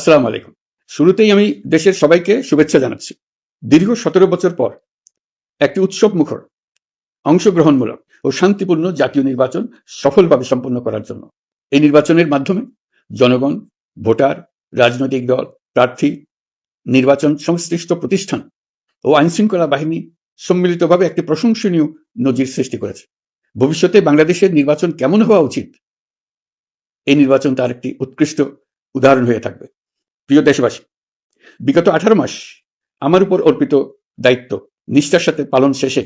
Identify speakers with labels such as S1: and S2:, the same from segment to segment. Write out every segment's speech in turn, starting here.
S1: আসসালামু আলাইকুম। শুরুতেই আমি দেশের সবাইকে শুভেচ্ছা জানাচ্ছি। দীর্ঘ 17 বছর পর একটি উৎসব মুখর, অংশগ্রহণমূলক ও শান্তিপূর্ণ জাতীয় নির্বাচন সফলভাবে সম্পন্ন করার জন্য এই নির্বাচনের মাধ্যমে জনগণ, ভোটার, রাজনৈতিক দল, প্রার্থী, নির্বাচন সংশ্লিষ্ট প্রতিষ্ঠান ও আইনশৃঙ্খলা বাহিনী সম্মিলিতভাবে একটি প্রশংসনীয় নজির সৃষ্টি করেছে। ভবিষ্যতে বাংলাদেশের নির্বাচন কেমন হওয়া উচিত, এই নির্বাচন তার একটি উৎকৃষ্ট উদাহরণ হয়ে থাকবে। প্রিয় দেশবাসী, বিগত 18 মাস আমার উপর অর্পিত দায়িত্ব নিষ্ঠার সাথে পালন শেষে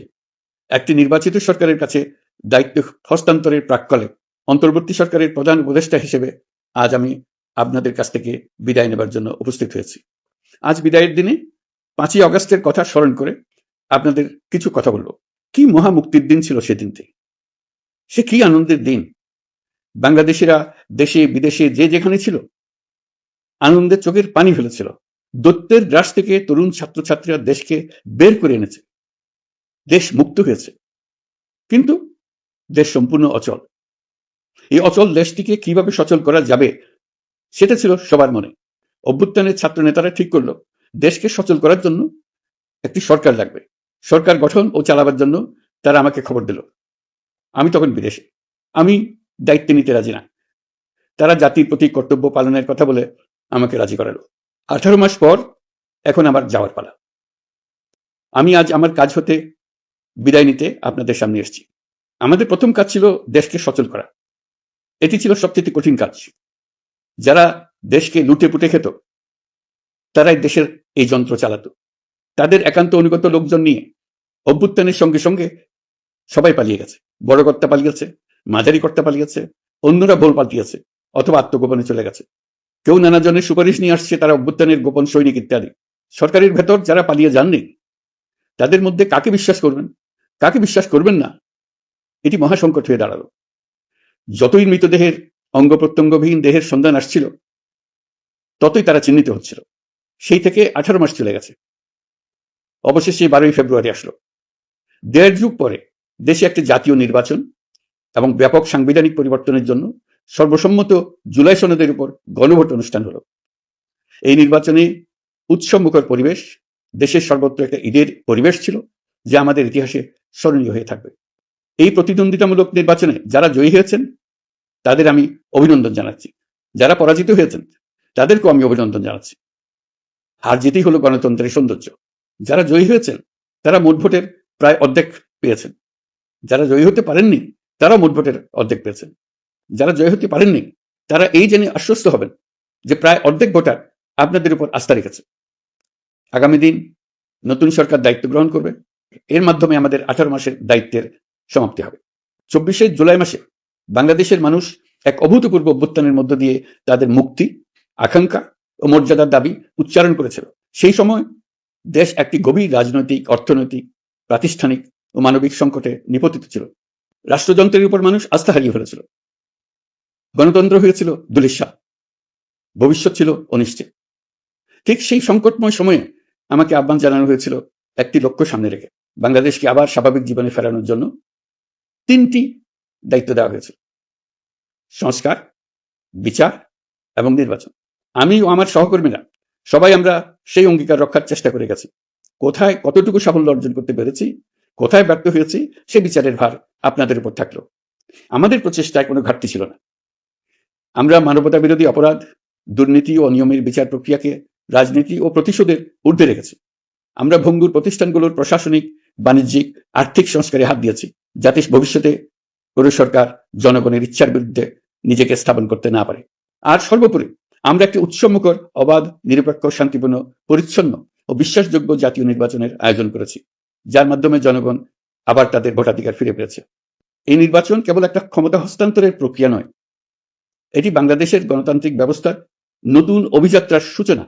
S1: একটি নির্বাচিত সরকারের কাছে দায়িত্ব হস্তান্তরের প্রাক্কালে অন্তর্বর্তী সরকারের প্রধান উপদেষ্টা হিসেবে আজ আমি আপনাদের কাছ থেকে বিদায় নেবার জন্য উপস্থিত হয়েছি। আজ বিদায়ের দিনে 5ই অগস্টের কথা স্মরণ করে আপনাদের কিছু কথা বলবো। কি মহা মুক্তির দিন ছিল সেদিনটি, সে কি আনন্দের দিন। বাংলাদেশিরা দেশে বিদেশে যে যেখানে ছিল আনন্দে চোখের পানি ফেলেছিল। দৈত্যের গ্রাস থেকে তরুণ ছাত্রছাত্রীরা দেশকে বের করে এনেছে, দেশ মুক্ত হয়েছে। কিন্তু দেশ সম্পূর্ণ অচল। এই অচল দেশটিকে কিভাবে সচল করা যাবে সেটা ছিল সবার মনে। অভ্যুত্থানের ছাত্র নেতারা ঠিক করলো দেশকে সচল করার জন্য একটি সরকার লাগবে। সরকার গঠন ও চালাবার জন্য তারা আমাকে খবর দিল। আমি তখন বিদেশে, আমি দায়িত্ব নিতে রাজি না। তারা জাতির প্রতি কর্তব্য পালনের কথা বলে আমাকে রাজি করালো। 18 মাস পর এখন আমার যাওয়ার পালা। আমি আজ আমার কাজ হতে বিদায় নিতে আপনাদের সামনে এসেছি। আমাদের প্রথম কাজ ছিল দেশকে সচল করা। এটি ছিল সবচেয়ে কঠিন কাজ। যারা দেশকে লুটে পুটে খেত তারাই দেশের এই যন্ত্র চালাতো। তাদের একান্ত অনুগত লোকজন নিয়ে অভ্যুত্থানের সঙ্গে সঙ্গে সবাই পালিয়ে গেছে। বড় কর্তা পালিয়েছে, মাঝারি কর্তা পালিয়েছে, অন্যরা ভোল পাল্টিয়েছে অথবা আত্মগোপনে চলে গেছে। কেউ নানা জনের সুপারিশ নিয়ে আসছে, তারা অভ্যুত্থানের গোপন সৈনিক ইত্যাদি। সরকারের ভেতর যারা পালিয়ে যাননি তাদের মধ্যে কাকে বিশ্বাস করবেন, কাকে বিশ্বাস করবেন না, এটি মহাসংকট হয়ে দাঁড়ালো। যতই মৃতদেহের অঙ্গ প্রত্যঙ্গবিহীন দেহের সন্ধান আসছিল ততই তারা চিহ্নিত হচ্ছিল। সেই থেকে 18 মাস চলে গেছে। অবশেষে 12ই ফেব্রুয়ারি আসলো। 1.5 যুগ পরে দেশে একটি জাতীয় নির্বাচন এবং ব্যাপক সাংবিধানিক পরিবর্তনের জন্য সর্বসম্মত জুলাই সনদের উপর গণভোট অনুষ্ঠান হলো। এই নির্বাচনে উৎসবমুখর পরিবেশ, দেশের সর্বত্র একটা ঈদের পরিবেশ ছিল, যা আমাদের ইতিহাসে স্মরণীয় হয়ে থাকবে। এই প্রতিদ্বন্দ্বিতামূলক নির্বাচনে যারা জয়ী হয়েছেন তাদের আমি অভিনন্দন জানাচ্ছি। যারা পরাজিত হয়েছেন তাদেরকেও আমি অভিনন্দন জানাচ্ছি। হার জিতেই হলো গণতন্ত্রের সৌন্দর্য। যারা জয়ী হয়েছেন তারা মোট ভোটের প্রায় অর্ধেক পেয়েছেন। যারা জয়ী হতে পারেননি তারা মোট ভোটের অর্ধেক পেয়েছেন। যারা জয়ী হতে পারেননি তারা এই জেনে আশ্বস্ত হবেন যে প্রায় অর্ধেক ভোটার আপনাদের উপর আস্থা রেখেছে। আগামী দিন নতুন সরকার দায়িত্ব গ্রহণ করবে। এর মাধ্যমে আমাদের 18 মাসের দায়িত্বের সমাপ্তি হবে। 24শে জুলাই মাসে বাংলাদেশের মানুষ এক অভূতপূর্ব অভ্যুত্থানের মধ্য দিয়ে তাদের মুক্তি, আকাঙ্ক্ষা ও মর্যাদার দাবি উচ্চারণ করেছিল। সেই সময় দেশ একটি গভীর রাজনৈতিক, অর্থনৈতিক, প্রাতিষ্ঠানিক ও মানবিক সংকটে নিপতিত ছিল। রাষ্ট্রযন্ত্রের উপর মানুষ আস্থা হারিয়ে ফেলেছিল। গণতন্ত্র হয়েছিল দুলিশ্বাস, ভবিষ্যৎ ছিল অনিশ্চিত। ঠিক সেই সংকটময় সময়ে আমাকে আহ্বান জানানো হয়েছিল একটি লক্ষ্য সামনে রেখে বাংলাদেশকে আবার স্বাভাবিক জীবনে ফেরানোর জন্য 3টি দায়িত্ব দেওয়া হয়েছিল: সংস্কার, বিচার এবং নির্বাচন। আমি ও আমার সহকর্মীরা সবাই আমরা সেই অঙ্গীকার রক্ষার চেষ্টা করে গেছি। কোথায় কতটুকু সাফল্য অর্জন করতে পেরেছি, কোথায় ব্যর্থ হয়েছি, সে বিচারের ভার আপনাদের উপর থাকলো। আমাদের প্রচেষ্টায় কোনো ঘাটতি ছিল না। আমরা মানবতা বিরোধী অপরাধ, দুর্নীতি ও অনিয়মের বিচার প্রক্রিয়াকে রাজনীতি ও প্রতিশোধের ঊর্ধ্বে রেখেছি। আমরা ভঙ্গুর প্রতিষ্ঠানগুলোর প্রশাসনিক, বাণিজ্যিক, আর্থিক সংস্কারে হাত দিয়েছি, যাতে ভবিষ্যতে কোনো সরকার জনগণের ইচ্ছার বিরুদ্ধে নিজেকে স্থাপন করতে না পারে। আর সর্বোপরি আমরা একটি উৎসবমুখর, অবাধ, নিরপেক্ষ, শান্তিপূর্ণ, পরিচ্ছন্ন ও বিশ্বাসযোগ্য জাতীয় নির্বাচনের আয়োজন করেছি, যার মাধ্যমে জনগণ আবার তাদের ভোটাধিকার ফিরে পেয়েছে। এই নির্বাচন কেবল একটা ক্ষমতা হস্তান্তরের প্রক্রিয়া নয়, এটি বাংলাদেশের গণতান্ত্রিক ব্যবস্থার নতুন অভিযাত্রার সূচনা,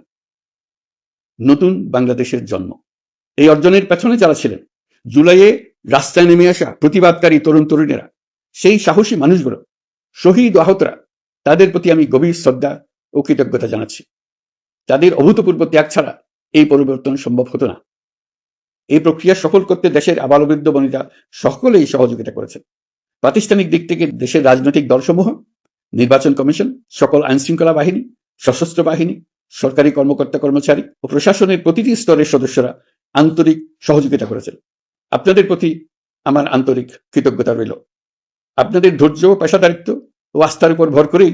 S1: নতুন বাংলাদেশের জন্ম। এই অর্জনের পেছনে যারা ছিলেন, জুলাইয়ে রাস্তায় নেমে আসা প্রতিবাদকারী তরুণ তরুণীরা, সেই সাহসী মানুষগুলো, শহীদ আহতরা, তাদের প্রতি আমি গভীর শ্রদ্ধা ও কৃতজ্ঞতা জানাচ্ছি। তাদের অভূতপূর্ব ত্যাগ ছাড়া এই পরিবর্তন সম্ভব হতো না। এই প্রক্রিয়া সফল করতে দেশের আবালবৃদ্ধ বনিতা সকলেই সহযোগিতা করেছেন। প্রাতিষ্ঠানিক দিক থেকে দেশের রাজনৈতিক দলসমূহ, নির্বাচন কমিশন, সকল আইনশৃঙ্খলা বাহিনী, সশস্ত্র বাহিনী, সরকারি কর্মকর্তা কর্মচারী ও প্রশাসনের প্রতিটি স্তরের সদস্যরা আন্তরিক সহযোগিতা করেছেন। আপনাদের প্রতি আমার আন্তরিক কৃতজ্ঞতা রইল। আপনাদের ধৈর্য, পেশাদারিত্ব ও আস্থার উপর ভর করেই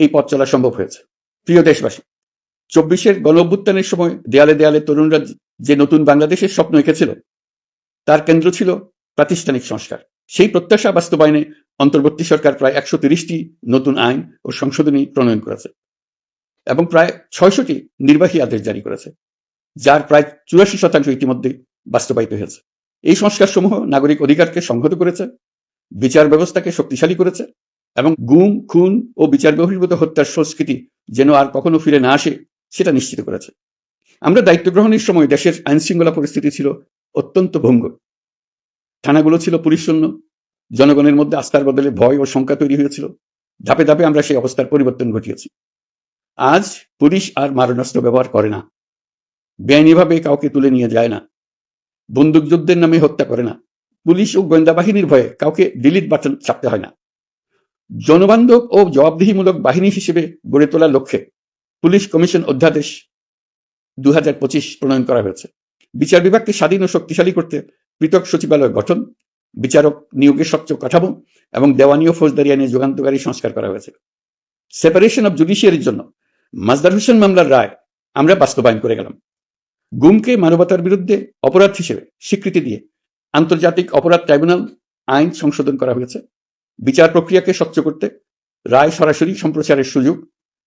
S1: এই পথ চলা সম্ভব হয়েছে। প্রিয় দেশবাসী, 24-এর গণঅভ্যুত্থানের সময় দেয়ালে দেয়ালে তরুণরা যে নতুন বাংলাদেশের স্বপ্ন এঁকেছিল, তার কেন্দ্র ছিল প্রাতিষ্ঠানিক সংস্কার। সেই প্রত্যাশা বাস্তবায়নে অন্তর্বর্তী সরকার প্রায় 130টি নতুন আইন ও সংশোধনী প্রণয়ন করেছে এবং প্রায় 600টি নির্বাহী আদেশ জারি করেছে, যার প্রায় 84% ইতিমধ্যে বাস্তবায়িত হয়েছে। এই সংস্কারসমূহ নাগরিক অধিকারকে সংহত করেছে, বিচার ব্যবস্থাকে শক্তিশালী করেছে এবং গুম, খুন ও বিচার বহির্ভূত হত্যার সংস্কৃতি যেন আর কখনো ফিরে না আসে সেটা নিশ্চিত করেছে। আমরা দায়িত্ব গ্রহণের সময় দেশের আইন শৃঙ্খলা পরিস্থিতি ছিল অত্যন্ত ভঙ্গুর। থানাগুলো ছিল পুলিশশূন্য, জনগণের মধ্যে আস্থার বদলে ভয় ও শঙ্কা তৈরি হয়েছিল। ধাপে ধাপে আমরা সেই অবস্থার পরিবর্তন ঘটিয়েছি। আজ পুলিশ আর মারণাস্ত্র ব্যবহার করে না, বেআইনিভাবে কাউকে তুলে নিয়ে যায় না, বন্দুকযুদ্ধের নামে হত্যা করে না, পুলিশ ও গোয়েন্দা বাহিনীর ভয়ে কাউকে ডিলিট বাটন চাপতে হয় না। জনবান্ধব ও জবাবদিহিমূলক বাহিনী হিসেবে গড়ে তোলার লক্ষ্যে পুলিশ কমিশন অধ্যাদেশ 2025 প্রণয়ন করা হয়েছে। বিচার বিভাগকে স্বাধীন ও শক্তিশালী করতে পৃথক সচিবালয় গঠন, বিচারক নিয়োগের স্বচ্ছ কাঠামো এবং দেওয়ানি ও ফৌজদারি আইনে যুগান্তকারী সংস্কার করা হয়েছে। সেপারেশন অব জুডিশিয়ারির জন্য মাজদার হোসেন মামলার রায় আমরা বাস্তবায়ন করে গেলাম। গুমকে মানবতার বিরুদ্ধে অপরাধ হিসেবে স্বীকৃতি দিয়ে আন্তর্জাতিক অপরাধ ট্রাইব্যুনাল আইন সংশোধন করা হয়েছে। বিচার প্রক্রিয়াকে স্বচ্ছ করতে রায় সরাসরি সম্প্রচারের সুযোগ,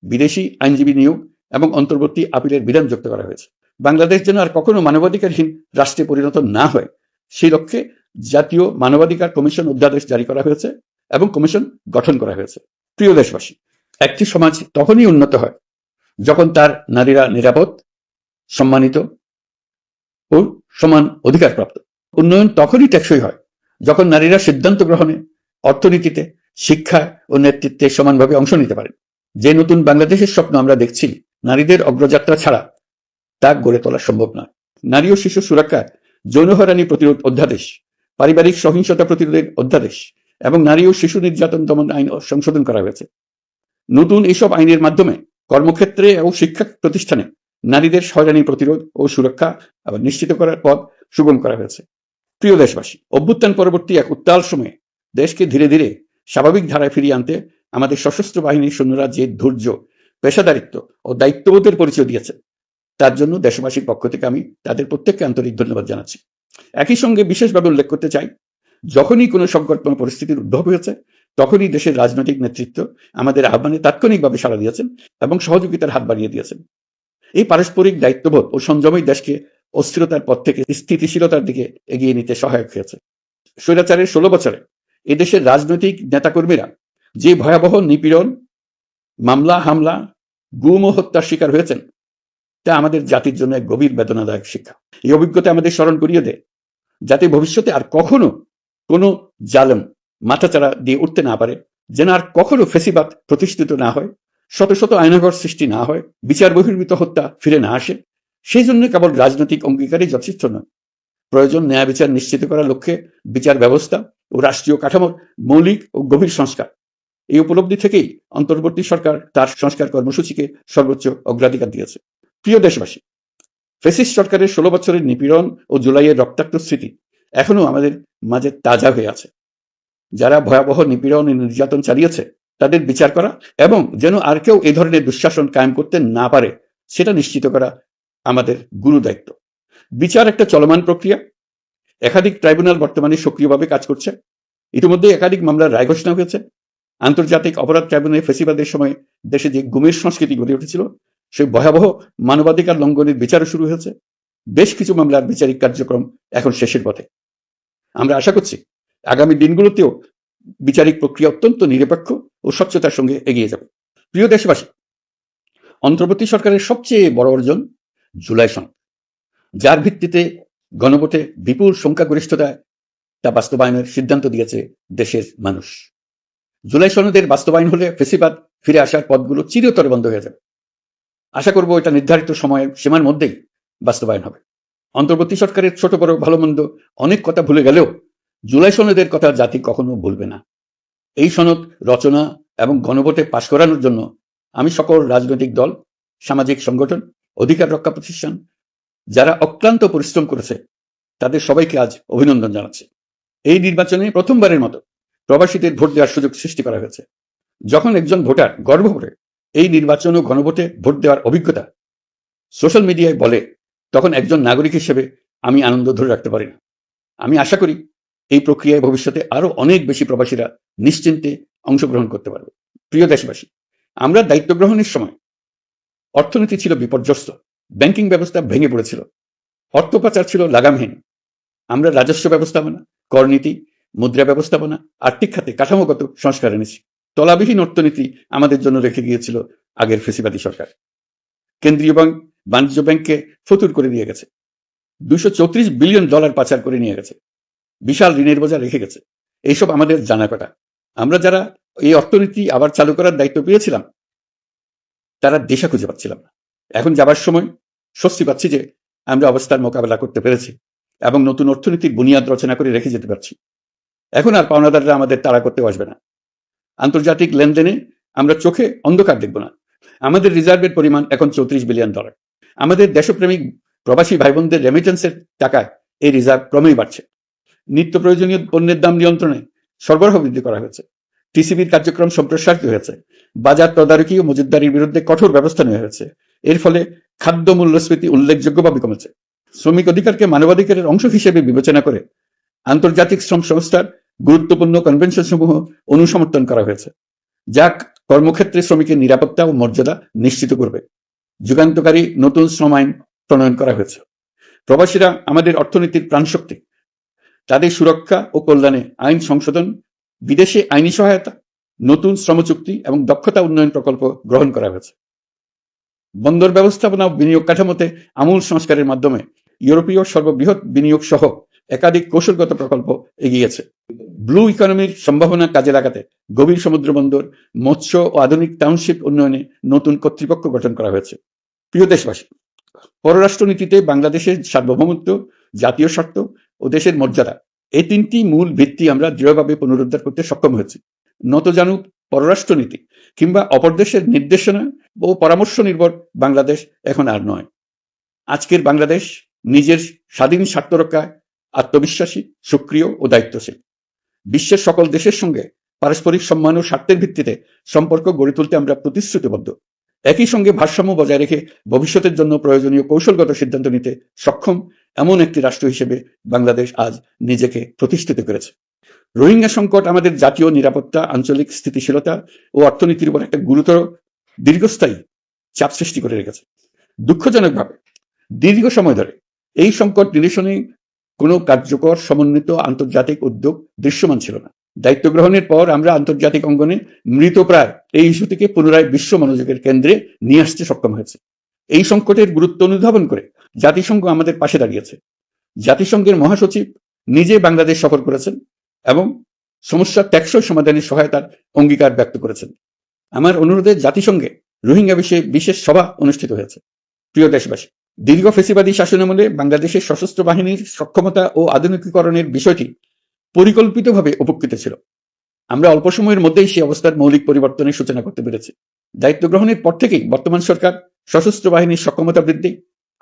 S1: বিদেশি আইনজীবী নিয়োগ এবং অন্তর্বর্তী আপিলের বিধান যুক্ত করা হয়েছে। বাংলাদেশ যেন আর কখনো মানবাধিকারহীন রাষ্ট্রে পরিণত না হয় সেই লক্ষ্যে জাতীয় মানবাধিকার কমিশন অধ্যাদেশ জারি করা হয়েছে এবং কমিশন গঠন করা হয়েছে। প্রিয় দেশবাসী, একটি সমাজ তখনই উন্নত হয় যখন তার নারীরা নিরাপদ, সম্মানিত ও সমান অধিকারপ্রাপ্ত। উন্নয়ন তখনই টেকসই হয় যখন নারীরা সিদ্ধান্ত গ্রহণে, অর্থনীতিতে, শিক্ষায় ও নেতৃত্বে সমানভাবে অংশ নিতে পারেন। যে নতুন বাংলাদেশের স্বপ্ন আমরা দেখছি, নারীদের অগ্রযাত্রা ছাড়া তা গড়ে তোলা সম্ভব নয়। নারী ও শিশু সুরক্ষা, যৌন হয়রানি প্রতিরোধ অধ্যাদেশ, পারিবারিক সহিংসতা প্রতিরোধের অধ্যাদেশ এবং নারী ও শিশু নির্যাতন দমন আইন সংশোধন করা হয়েছে। নতুন এসব আইনের মাধ্যমে কর্মক্ষেত্রে ও শিক্ষা প্রতিষ্ঠানে নারীদের হয়রানি প্রতিরোধ ও সুরক্ষা আবার নিশ্চিত করার পথ সুগম করা হয়েছে। প্রিয় দেশবাসী, অভ্যুত্থান পরবর্তী এক উত্তাল সময়ে দেশকে ধীরে ধীরে স্বাভাবিক ধারায় ফিরিয়ে আনতে আমাদের সশস্ত্র বাহিনীর সৈন্যরা যে ধৈর্য, পেশাদারিত্ব ও দায়িত্ববোধের পরিচয় দিয়েছে, তার জন্য দেশবাসীর পক্ষ থেকে আমি তাদের প্রত্যেককে আন্তরিক ধন্যবাদ জানাচ্ছি। একই সঙ্গে বিশেষভাবে উল্লেখ করতে চাই, যখনই কোনো সংকটময় পরিস্থিতির উদ্ভব হয়েছে, তখনই দেশের রাজনৈতিক নেতৃত্ব আমাদের আহ্বানে তাৎক্ষণিকভাবে সাড়া দিয়েছেন এবং সহযোগিতার হাত বাড়িয়ে দিয়েছেন। এই পারস্পরিক দায়িত্ববোধ ও সংযমই দেশকে অস্থিরতার পথ থেকে স্থিতিশীলতার দিকে এগিয়ে নিতে সহায়ক হয়েছে। স্বৈরাচারের 16 বছরে এদেশের রাজনৈতিক নেতাকর্মীরা যে ভয়াবহ নিপীড়ন, মামলা, হামলা, গুম ও হত্যার শিকার হয়েছেন, তা আমাদের জাতির জন্য এক গভীর বেদনাদায়ক শিক্ষা। এই অভিজ্ঞতা আমাদের স্মরণ করিয়ে দেয়, যাতে ভবিষ্যতে আর কখনো কোনো জালেম মাথাচাড়া দিয়ে উঠতে না পারে, যেন আর কখনো ফেসিবাদ প্রতিষ্ঠিত না হয়, শত শত আয়নাঘর সৃষ্টি না হয়, বিচার বহির্ভূত হত্যা ফিরে না আসে। সেই জন্য কেবল রাজনৈতিক অঙ্গীকারই যথেষ্ট নয়, প্রয়োজন ন্যায় বিচার নিশ্চিত করার লক্ষ্যে বিচার ব্যবস্থা ও রাষ্ট্রীয় কাঠামোর মৌলিক ও গভীর সংস্কার। এই উপলব্ধি থেকেই অন্তর্বর্তী সরকার তার সংস্কার কর্মসূচিকে সর্বোচ্চ অগ্রাধিকার দিয়েছে। প্রিয় দেশবাসী, ফ্যাসিস্ট সরকারের 16 বছরের নিপীড়ন ও জুলাইয়ের রক্তাক্ত স্মৃতি এখনো আমাদের মাঝে তাজা হয়ে আছে। যারা ভয়াবহ নিপীড়ন ও নির্যাতন চালিয়েছে তাদের বিচার করা এবং যেন আর কেউ এই ধরনের দুঃশাসন কায়েম করতে না পারে সেটা নিশ্চিত করা আমাদের গুরু দায়িত্ব। বিচার একটা চলমান প্রক্রিয়া। একাধিক ট্রাইব্যুনাল বর্তমানে সক্রিয়ভাবে কাজ করছে। ইতিমধ্যে একাধিক মামলার রায় ঘোষণা হয়েছে। আন্তর্জাতিক অপরাধ ট্রাইব্যুনালে ফেসিবাদের সময় দেশে যে গুমের সংস্কৃতি গড়ে উঠেছিল, সেই ভয়াবহ মানবাধিকার লঙ্ঘনের বিচারও শুরু হয়েছে। বেশ কিছু মামলার বিচারিক কার্যক্রম এখন শেষের পথে। আমরা আশা করছি আগামী দিনগুলোতেও বিচারিক প্রক্রিয়া অত্যন্ত নিরপেক্ষ ও স্বচ্ছতার সঙ্গে এগিয়ে যাবে। প্রিয় দেশবাসী, অন্তর্বর্তী সরকারের সবচেয়ে বড় অর্জন জুলাই সনদ, যার ভিত্তিতে গণভোটে বিপুল সংখ্যাগরিষ্ঠতায় তা বাস্তবায়নের সিদ্ধান্ত দিয়েছে দেশের মানুষ। জুলাই সনদের বাস্তবায়ন হলে ফেসিবাদ ফিরে আসার পথগুলো চিরতরে বন্ধ হয়ে যাবে। আশা করব এটা নির্ধারিত সময়ের সীমার মধ্যেই বাস্তবায়ন হবে। অন্তর্বর্তী সরকারের ছোট বড় ভালো মন্দ অনেক কথা ভুলে গেলেও জুলাই সনদের কথা জাতি কখনো ভুলবে না। এই সনদ রচনা এবং গণভোটে পাশ করানোর জন্য আমি সকল রাজনৈতিক দল সামাজিক সংগঠন, অধিকার রক্ষা প্রতিষ্ঠান, যারা অক্লান্ত পরিশ্রম করেছে তাদের সবাইকে আজ অভিনন্দন জানাচ্ছি। এই নির্বাচনে প্রথমবারের মতো প্রবাসীদের ভোট দেওয়ার সুযোগ সৃষ্টি করা হয়েছে। যখন একজন ভোটার গর্ব করে এই নির্বাচন ও গণভোটে ভোট দেওয়ার অভিজ্ঞতা সোশ্যাল মিডিয়ায় বলে, তখন একজন নাগরিক হিসেবে আমি আনন্দ ধরে রাখতে পারি না। আমি আশা করি এই প্রক্রিয়ায় ভবিষ্যতে আরো অনেক বেশি প্রবাসীরা নিশ্চিন্তে অংশগ্রহণ করতে পারবে। প্রিয় দেশবাসী, আমরা দায়িত্ব গ্রহণের সময় অর্থনীতি ছিল বিপর্যস্ত, ব্যাংকিং ব্যবস্থা ভেঙে পড়েছিল, অর্থ পাচার ছিল লাগামহীন। আমরা রাজস্ব ব্যবস্থাপনা, করনীতি, মুদ্রা ব্যবস্থাপনা, আর্থিক খাতে কাঠামোগত সংস্কার এনেছি। তলাবিহীন অর্থনীতি আমাদের জন্য রেখে গিয়েছিল আগের ফেসিবাদী সরকার। কেন্দ্রীয় ব্যাংক বাণিজ্য ব্যাংককে ফতুর করে দিয়ে গেছে, $234 বিলিয়ন পাচার করে নিয়ে গেছে, বিশাল ঋণের বোঝা রেখে গেছে। এইসব আমাদের জানা কথা। আমরা যারা এই অর্থনীতি আবার চালু করার দায়িত্ব পেয়েছিলাম তারা দিশা খুঁজে পাচ্ছিলাম না। এখন যাবার সময় স্বস্তি পাচ্ছি যে আমরা অবস্থার মোকাবেলা করতে পেরেছি এবং নতুন অর্থনীতির বুনিয়াদ রচনা করে রেখে যেতে পারছি। এখন আর পাওনাদাররা আমাদের তাড়া করতে আসবে না। আন্তর্জাতিক লেনদেনে আমরা চোখে অন্ধকার দেখব না। আমাদের রিজার্ভের পরিমাণ এখন $34 বিলিয়ন। আমাদের দেশপ্রেমিক প্রবাসী ভাই বোনদের রেমিটেন্সের টাকায় এই রিজার্ভ ক্রমেই বাড়ছে। নিত্য প্রয়োজনীয় পণ্যের দাম নিয়ন্ত্রণে সরবরাহ বৃদ্ধি করা হয়েছে, টিসিবির কার্যক্রম সম্প্রসারিত হয়েছে, বাজার তদারকি ও মজুতদারির বিরুদ্ধে কঠোর ব্যবস্থা নেওয়া হয়েছে। এর ফলে খাদ্য মূল্যস্ফীতি উল্লেখযোগ্যভাবে কমেছে। শ্রমিক অধিকারকে মানবাধিকারের অংশ হিসেবে বিবেচনা করে আন্তর্জাতিক শ্রম সংস্থার গুরুত্বপূর্ণ কনভেনশন সমূহ অনুসমর্থন করা হয়েছে, যা কর্মক্ষেত্রে শ্রমিকের নিরাপত্তা ও মর্যাদা নিশ্চিত করবে। যুগান্তকারী নতুন শ্রম আইন প্রণয়ন করা হয়েছে। প্রবাসীরা আমাদের অর্থনীতির প্রাণশক্তি। তাদের সুরক্ষা ও কল্যাণে আইন সংশোধন, বিদেশে আইনি সহায়তা, নতুন শ্রম চুক্তি এবং দক্ষতা উন্নয়ন প্রকল্প গ্রহণ করা হয়েছে। বন্দর ব্যবস্থাপনা ও বিনিয়োগ কাঠামোতে আমূল সংস্কারের মাধ্যমে ইউরোপীয় সর্ববৃহৎ বিনিয়োগ সহ একাধিক কৌশলগত প্রকল্প এগিয়েছে। ব্লু ইকোনমির সম্ভাবনা কাজে লাগাতে গভীর সমুদ্র বন্দর, মৎস্য ও আধুনিক টাউনশিপ উন্নয়নে নতুন কর্তৃপক্ষ গঠন করা হয়েছে। প্রিয় দেশবাসী, পররাষ্ট্রনীতিতে বাংলাদেশের সার্বভৌমত্ব, জাতীয় স্বার্থ ও দেশের মর্যাদা, এই তিনটি মূল ভিত্তি আমরা দৃঢ়ভাবে পুনরুদ্ধার করতে সক্ষম হয়েছি। নতজানুক পররাষ্ট্রনীতি কিংবা অপর দেশের নির্দেশনা ও পরামর্শ নির্ভর বাংলাদেশ এখন আর নয়। আজকের বাংলাদেশ নিজের স্বাধীন স্বার্থ রক্ষায় আত্মবিশ্বাসী, সক্রিয় ও দায়িত্বশীল। বিশ্বের সকল দেশের সঙ্গে পারস্পরিক সম্মান ও স্বার্থের ভিত্তিতে সম্পর্ক গড়ে তুলতে আমরা প্রতিশ্রুতিবদ্ধ। একই সঙ্গে ভারসাম্য বজায় রেখে ভবিষ্যতের জন্য প্রয়োজনীয় কৌশলগত সিদ্ধান্ত নিতে সক্ষম এমন একটি রাষ্ট্র হিসেবে বাংলাদেশ আজ নিজেকে প্রতিষ্ঠিত করেছে। রোহিঙ্গা সংকট আমাদের জাতীয় নিরাপত্তা, আঞ্চলিক স্থিতিশীলতা ও অর্থনীতির উপর একটা গুরুতর দীর্ঘস্থায়ী চাপ সৃষ্টি করে রেখেছে। দুঃখজনকভাবে দীর্ঘ সময় ধরে এই সংকট নিরসনে কোনো কার্যকর সমন্বিত আন্তর্জাতিক উদ্যোগ দৃশ্যমান ছিল না। দায়িত্ব গ্রহণের পর আমরা আন্তর্জাতিক অঙ্গনে মৃতপ্রায় এই ইস্যুটিকে পুনরায় বিশ্ব মনোযোগের কেন্দ্রে নিয়ে আসতে সক্ষম হয়েছে। এই সংকটের গুরুত্ব অনুধাবন করে জাতিসংঘ আমাদের পাশে দাঁড়িয়েছে। জাতিসংঘের মহাসচিব নিজে বাংলাদেশ সফর করেছেন এবং সমস্যার টেকসই সমাধানের সহায়তার অঙ্গীকার ব্যক্ত করেছেন। আমার অনুরোধে জাতিসংঘে রোহিঙ্গা বিষয়ে বিশেষ সভা অনুষ্ঠিত হয়েছে। প্রিয় দেশবাসী, দীর্ঘ ফেসিবাদী শাসনামলে বাংলাদেশের সশস্ত্র বাহিনীর সক্ষমতা ও আধুনিকীকরণের বিষয়টি পরিকল্পিতভাবে উপকৃত ছিল। আমরা অল্প সময়ের মধ্যেই সেই অবস্থার মৌলিক পরিবর্তনের সূচনা করতে পেরেছি। দায়িত্ব গ্রহণের পর থেকেই বর্তমান সরকার সশস্ত্র বাহিনীর সক্ষমতা বৃদ্ধি,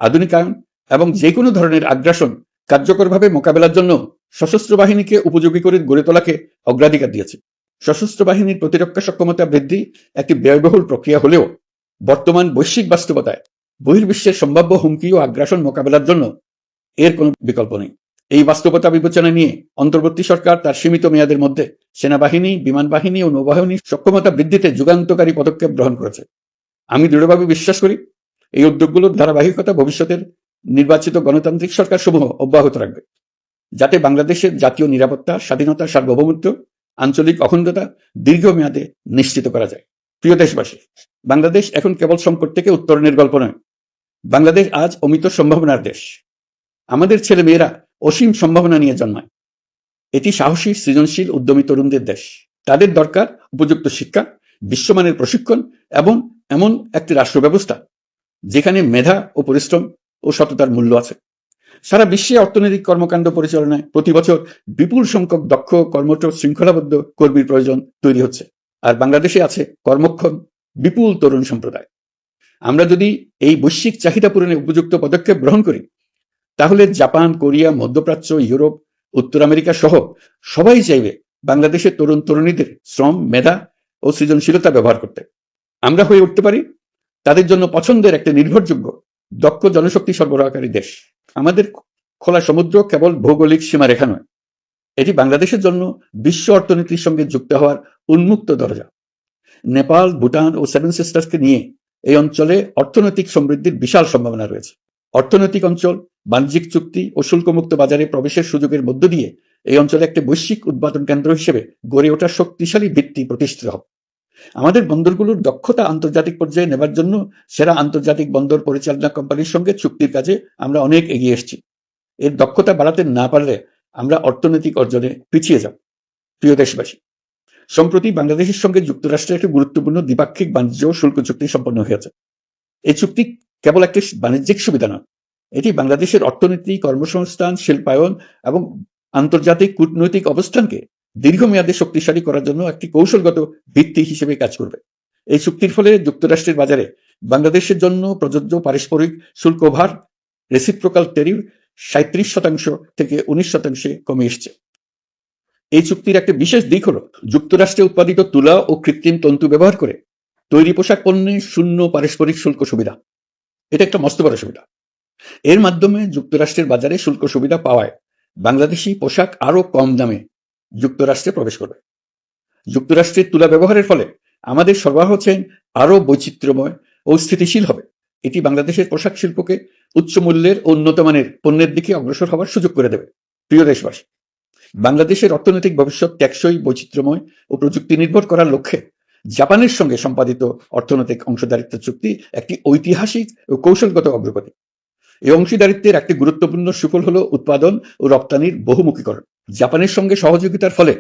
S1: আধুনিকায়ন এবং যে কোনো ধরনের আগ্রাসন কার্যকরভাবে মোকাবেলার জন্য সশস্ত্র বাহিনীকে উপযোগী করে গড়ে তোলাকে অগ্রাধিকার দিয়েছে। সশস্ত্র বাহিনীর প্রতিরক্ষা সক্ষমতা বৃদ্ধি একটি ব্যয়বহুল প্রক্রিয়া হলেও বর্তমান বৈশ্বিক বাস্তবতায় বহির্বিশ্বের সম্ভাব্য হুমকি ও আগ্রাসন মোকাবেলার জন্য এর কোনো বিকল্প নেই। এই বাস্তবতা বিবেচনা নিয়ে অন্তর্বর্তী সরকার তার সীমিত মেয়াদের মধ্যে সেনাবাহিনী, বিমান বাহিনী ও নৌবাহিনীর সক্ষমতা বৃদ্ধিতে যুগান্তকারী পদক্ষেপ গ্রহণ করেছে। আমি দৃঢ়ভাবে বিশ্বাস করি এই উদ্যোগগুলোর ধারাবাহিকতা ভবিষ্যতের নির্বাচিত গণতান্ত্রিক সরকার সমূহ অব্যাহত রাখবে, যাতে বাংলাদেশের জাতীয় নিরাপত্তা, স্বাধীনতা, সার্বভৌমত্ব, আঞ্চলিক অখণ্ডতা দীর্ঘমেয়াদে নিশ্চিত করা যায়। প্রিয় দেশবাসী, বাংলাদেশ এখন কেবল সংকট থেকে উত্তরণের গল্প নয়, বাংলাদেশ আজ অমিত সম্ভাবনার দেশ। আমাদের ছেলে মেয়েরা অসীম সম্ভাবনা নিয়ে জন্মায়। এটি সাহসী, সৃজনশীল, উদ্যমী তরুণদের দেশ। তাদের দরকার উপযুক্ত শিক্ষা, বিশ্বমানের প্রশিক্ষণ এবং এমন একটি রাষ্ট্র ব্যবস্থা যেখানে মেধা ও পরিশ্রম ও সততার মূল্য আছে। সারা বিশ্বে অর্থনৈতিক কর্মকাণ্ড পরিচালনায় প্রতি বছর বিপুল সংখ্যক দক্ষ, কর্মঠ, শৃঙ্খলাবদ্ধ কর্মীর প্রয়োজন তৈরি হচ্ছে, আর বাংলাদেশে আছে কর্মক্ষম বিপুল তরুণ সম্প্রদায়। আমরা যদি এই বৈশ্বিক চাহিদা পূরণে উপযুক্ত পদক্ষেপ গ্রহণ করি, তাহলে জাপান, কোরিয়া, মধ্যপ্রাচ্য, ইউরোপ, উত্তর আমেরিকা সহ সবাই চাইবে বাংলাদেশের তরুণ তরুণীদের শ্রম, মেধা ও সৃজনশীলতা ব্যবহার করতে। আমরা হয়ে উঠতে পারি তাদের জন্য পছন্দের একটা নির্ভরযোগ্য, দক্ষ জনশক্তি সরবরাহকারী দেশ। আমাদের খোলা সমুদ্র কেবল ভৌগোলিক সীমারেখা নয়, এটি বাংলাদেশের জন্য বিশ্ব অর্থনীতির সঙ্গে যুক্ত হওয়ার উন্মুক্ত দরজা। নেপাল, ভুটান ও সেভেন সিস্টার্সকে নিয়ে এই অঞ্চলে অর্থনৈতিক সমৃদ্ধির বিশাল সম্ভাবনা রয়েছে। অর্থনৈতিক অঞ্চল, বাণিজ্যিক চুক্তি ও শুল্কমুক্ত বাজারে প্রবেশের সুযোগের মধ্য দিয়ে এই অঞ্চলে একটি বৈশ্বিক উৎপাদন কেন্দ্র হিসেবে গড়ে ওঠার শক্তিশালী ভিত্তি প্রতিষ্ঠিত হবে। আমাদের বন্দরগুলোর দক্ষতা আন্তর্জাতিক পর্যায়ে নেবার জন্য সেরা আন্তর্জাতিক বন্দর পরিচালনা কোম্পানির সঙ্গে চুক্তির কাজে আমরা অনেক এগিয়ে এসেছি। এর দক্ষতা বাড়াতে না পারলে আমরা অর্থনৈতিক অর্জনে পিছিয়ে যাব। প্রিয় দেশবাসী, সম্প্রতি বাংলাদেশের সঙ্গে যুক্তরাষ্ট্রের একটি গুরুত্বপূর্ণ দ্বিপাক্ষিক বাণিজ্য ও শুল্ক চুক্তি সম্পন্ন হয়েছে। এই চুক্তি কেবল একটি বাণিজ্যিক সুবিধা নয়, এটি বাংলাদেশের অর্থনীতি, কর্মসংস্থান, শিল্পায়ন এবং আন্তর্জাতিক কূটনৈতিক অবস্থানকে দীর্ঘমেয়াদে শক্তিশালী করার জন্য একটি কৌশলগত ভিত্তি হিসেবে কাজ করবে। এই চুক্তির ফলে যুক্তরাষ্ট্রের বাজারে বাংলাদেশের জন্য প্রযোজ্য পারস্পরিক শুল্ক ভার, রেসিপ্রোকাল ট্যারিফ 37% থেকে 19% কমে এসছে। এই চুক্তির একটা বিশেষ দিক হলো যুক্তরাষ্ট্রে উৎপাদিত তুলা ও কৃত্রিম তন্তু ব্যবহার করে তৈরি পোশাক পণ্যে শূন্য পারস্পরিক শুল্ক সুবিধা। এটা একটা মস্ত বড় সুবিধা। এর মাধ্যমে যুক্তরাষ্ট্রের বাজারে শুল্ক সুবিধা পাওয়ায় বাংলাদেশি পোশাক আরো কম দামে যুক্তরাষ্ট্রে প্রবেশ করবে। যুক্তরাষ্ট্রের তুলা ব্যবহারের ফলে আমাদের সরবরাহ চেইন আরো বৈচিত্র্যময় ও স্থিতিশীল হবে। এটি বাংলাদেশের পোশাক শিল্পকে উচ্চ মূল্যের ও উন্নত মানের পণ্যের দিকে অগ্রসর হওয়ার সুযোগ করে দেবে। প্রিয় দেশবাসী, বাংলাদেশের অর্থনৈতিক ভবিষ্যৎ টেকসই, বৈচিত্র্যময় ও প্রযুক্তি নির্ভর করার লক্ষ্যে জাপানের সঙ্গে সম্পাদিত অর্থনৈতিক অংশীদারিত্ব চুক্তি একটি ঐতিহাসিক ও কৌশলগত অগ্রগতি। এই অংশীদারিত্বের একটি গুরুত্বপূর্ণ সুফল হলো উৎপাদন ও রপ্তানির বহুমুখীকরণ। জাপানের সঙ্গে সহযোগিতার ফলে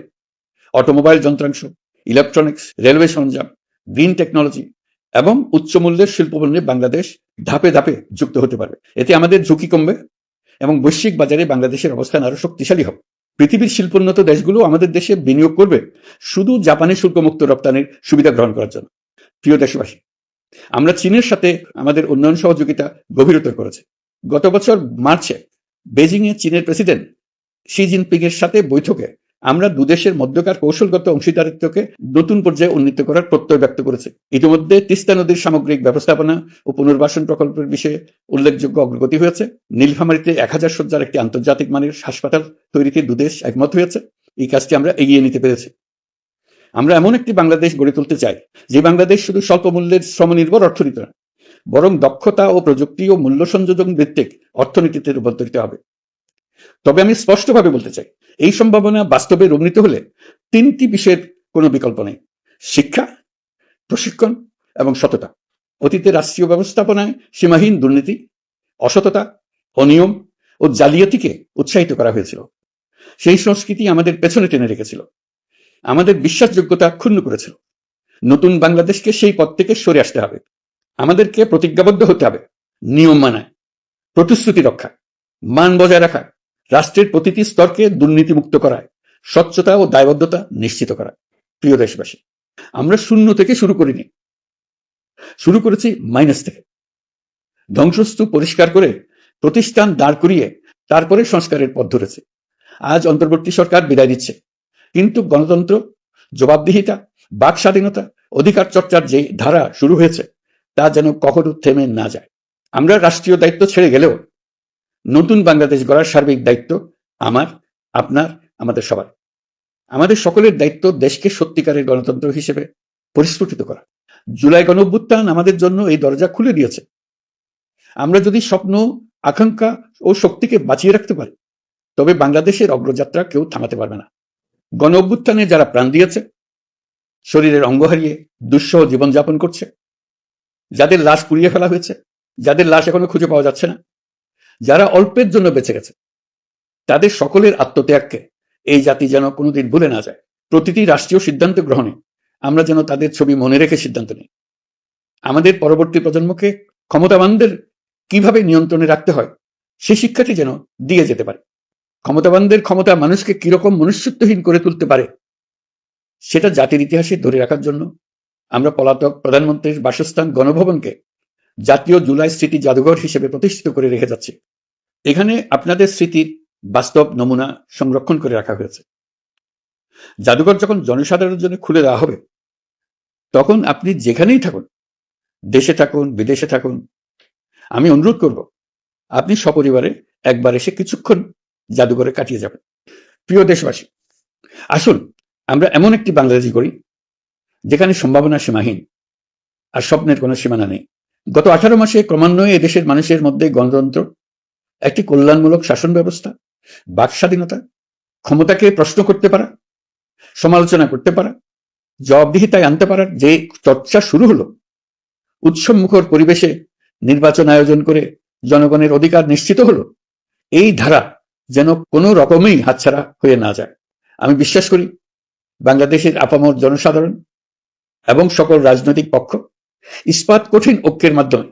S1: অটোমোবাইল যন্ত্রাংশ, ইলেকট্রনিক্স, রেলওয়ে সরঞ্জাম, গ্রিন টেকনোলজি এবং উচ্চমূল্যের শিল্পপণ্যে বাংলাদেশ ধাপে ধাপে যুক্ত হতে পারবে। এতে আমাদের ঝুঁকি কমবে এবং বৈশ্বিক বাজারে বাংলাদেশের অবস্থান আরো শক্তিশালী হবে। পৃথিবীর শিল্পোন্নত দেশগুলো আমাদের দেশে বিনিয়োগ করবে শুধু জাপানের শুল্কমুক্ত রপ্তানির সুবিধা গ্রহণ করার জন্য। প্রিয় দেশবাসী, আমরা চীনের সাথে আমাদের উন্নয়ন সহযোগিতা গভীরতর করেছি। গত বছর মার্চে বেজিংয়ে চীনের প্রেসিডেন্ট শি জিনপিং এর সাথে বৈঠকে আমরা দুদেশের মধ্যকার কৌশলগত অংশীদারিত্বকে নতুন পর্যায়ে উন্নীত করার প্রত্যয় ব্যক্ত করেছি। ইতিমধ্যে তিস্তা নদীর সামগ্রিক ব্যবস্থাপনা ও পুনর্বাসন প্রকল্পের বিষয়ে উল্লেখযোগ্য অগ্রগতি হয়েছে। নীলফামারীতে 1000 শয্যার একটি আন্তর্জাতিক মানের হাসপাতাল তৈরিতে দুদেশ একমত হয়েছে। এই কাজটি আমরা এগিয়ে নিতে পেরেছি। আমরা এমন একটি বাংলাদেশ গড়ে তুলতে চাই যে বাংলাদেশ শুধু স্বল্প মূল্যের শ্রমনির্ভর অর্থনীতি নয়, বরং দক্ষতা ও প্রযুক্তি ও মূল্য সংযোজন ভিত্তিক অর্থনীতিতে রূপান্তরিত হবে। তবে আমি স্পষ্টভাবে বলতে চাই, এই সম্ভাবনা বাস্তবে রূপান্তরিত হলে 3টি বিষয়ের কোনো বিকল্প নেই: শিক্ষা, প্রশিক্ষণ এবং সততা। অতীতে রাষ্ট্রীয় ব্যবস্থাপনায় সীমাহীন দুর্নীতি, অসততা, অনিয়ম ও জালিয়াতিকে উৎসাহিত করা হয়েছিল। সেই সংস্কৃতি আমাদের পেছনে টেনে রেখেছিল, আমাদের বিশ্বাসযোগ্যতা ক্ষুণ্ণ করেছিল। নতুন বাংলাদেশকে সেই পথ থেকে সরে আসতে হবে। আমাদেরকে প্রতিজ্ঞাবদ্ধ হতে হবে নিয়ম মানায়, প্রতিশ্রুতি রক্ষা, মান বজায় রাখা, রাষ্ট্রের প্রতিটি স্তরকে দুর্নীতিমুক্ত করায়, স্বচ্ছতা ও দায়বদ্ধতা নিশ্চিত করা। প্রিয় দেশবাসী, আমরা শূন্য থেকে শুরু করিনি, শুরু করেছি মাইনাস থেকে। ধ্বংসস্তূপ পরিষ্কার করে প্রতিষ্ঠান দাঁড় করিয়ে তারপরে সংস্কারের পথ ধরেছে। আজ অন্তর্বর্তী সরকার বিদায় দিচ্ছে, কিন্তু গণতন্ত্র, জবাবদিহিতা, বাক স্বাধীনতা, অধিকার চর্চার যে ধারা শুরু হয়েছে তা যেন কখনো থেমে না যায়। আমরা রাষ্ট্রীয় দায়িত্ব ছেড়ে গেলেও নতুন বাংলাদেশ গড়ার সার্বিক দায়িত্ব আমার, আপনার, আমাদের সবার। আমাদের সকলের দায়িত্ব দেশকে সত্যিকারের গণতন্ত্র হিসেবে পরিস্ফুটিত করা। জুলাই গণঅভ্যুত্থান আমাদের জন্য এই দরজা খুলে দিয়েছে। আমরা যদি স্বপ্ন, আকাঙ্ক্ষা ও শক্তিকে বাঁচিয়ে রাখতে পারি, তবে বাংলাদেশের অগ্রযাত্রা কেউ থামাতে পারবে না। গণঅভ্যুত্থানে যারা প্রাণ দিয়েছে, শরীরের অঙ্গ হারিয়ে দুঃসহ জীবনযাপন করছে, যাদের লাশ পুড়িয়ে ফেলা হয়েছে, যাদের লাশ এখনো খুঁজে পাওয়া যাচ্ছে না, যারা অল্পের জন্য বেঁচে গেছে, তাদের সকলের আত্মত্যাগকে এই জাতি যেন কোনোদিন ভুলে না যায়। প্রতিটি রাষ্ট্রীয় সিদ্ধান্ত গ্রহণে আমরা যেন তাদের ছবি মনে রেখে সিদ্ধান্ত নিই। আমাদের পরবর্তী প্রজন্মকে ক্ষমতাবানদের কিভাবে নিয়ন্ত্রণে রাখতে হয় সেই শিক্ষাটি যেন দিয়ে যেতে পারে। ক্ষমতাবানদের ক্ষমতা মানুষকে কিরকম মনুষ্যত্বহীন করে তুলতে পারে সেটা জাতির ইতিহাসে ধরে রাখার জন্য আমরা পলাতক প্রধানমন্ত্রীর বাসস্থান গণভবনকে জাতীয় জুলাই স্মৃতি জাদুঘর হিসেবে প্রতিষ্ঠিত করে রেখে যাচ্ছি। এখানে আপনাদের স্মৃতির বাস্তব নমুনা সংরক্ষণ করে রাখা হয়েছে। জাদুঘর যখন জনসাধারণের জন্য খুলে দেওয়া হবে, তখন আপনি যেখানেই থাকুন, দেশে থাকুন, বিদেশে থাকুন, আমি অনুরোধ করব আপনি সপরিবারে একবার এসে কিছুক্ষণ জাদুঘরে কাটিয়ে যাবেন। প্রিয় দেশবাসী, আসুন আমরা এমন একটি বাংলাদেশ গড়ি যেখানে সম্ভাবনা সীমাহীন আর স্বপ্নের কোনো সীমানা নেই। গত 18 মাসে ক্রমান্বয়ে এদেশের মানুষের মধ্যে গণতন্ত্র, একটি কল্যাণমূলক শাসন ব্যবস্থা, বাক স্বাধীনতা, ক্ষমতাকে প্রশ্ন করতে পারা, সমালোচনা করতে পারা, জবাবদিহিতায় আনতে পারার যে চর্চা শুরু হলো, উৎসবমুখর পরিবেশে নির্বাচন আয়োজন করে জনগণের অধিকার নিশ্চিত হলো, এই ধারা যেন কোনো রকমেই হাতছাড়া হয়ে না যায়। আমি বিশ্বাস করি বাংলাদেশের আপামর জনসাধারণ এবং সকল রাজনৈতিক পক্ষ ইস্পাত কঠিন ঐক্যের মাধ্যমে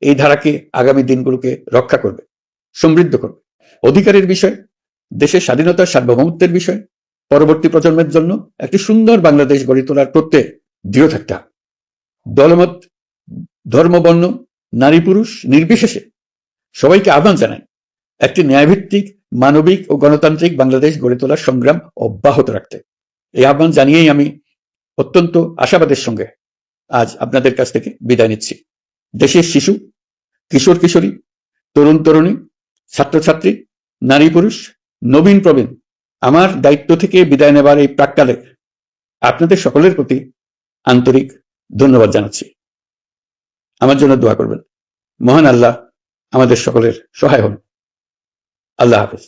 S1: এই ধারাকে আগামী দিনগুলোকে রক্ষা করবে, সমৃদ্ধ করবে। অধিকারের বিষয়, দেশের স্বাধীনতার সার্বভৌমত্বের বিষয়, পরবর্তী প্রজন্মের জন্য একটি সুন্দর বাংলাদেশ গড়ে তোলার প্রত্যয়ে দৃঢ় থাকতে হবে। দলমত, ধর্ম, বর্ণ, নারী পুরুষ নির্বিশেষে সবাইকে আহ্বান জানাই একটি ন্যায়ভিত্তিক, মানবিক ও গণতান্ত্রিক বাংলাদেশ গড়ে তোলার সংগ্রাম অব্যাহত রাখতে। এই আহ্বান জানিয়েই আমি অত্যন্ত আশাবাদের সঙ্গে আজ আপনাদের কাছ থেকে বিদায় নিচ্ছি। দেশের শিশু, কিশোর কিশোরী, তরুণ তরুণী, ছাত্রছাত্রী, নারী পুরুষ, নবীন প্রবীণ, আমার দায়িত্ব থেকে বিদায় নেবার এই প্রাক্কালে আপনাদের সকলের প্রতি আন্তরিক ধন্যবাদ জানাচ্ছি। আমার জন্য দোয়া করবেন। মহান আল্লাহ আমাদের সকলের সহায় হন। আল্লাহ হাফেজ।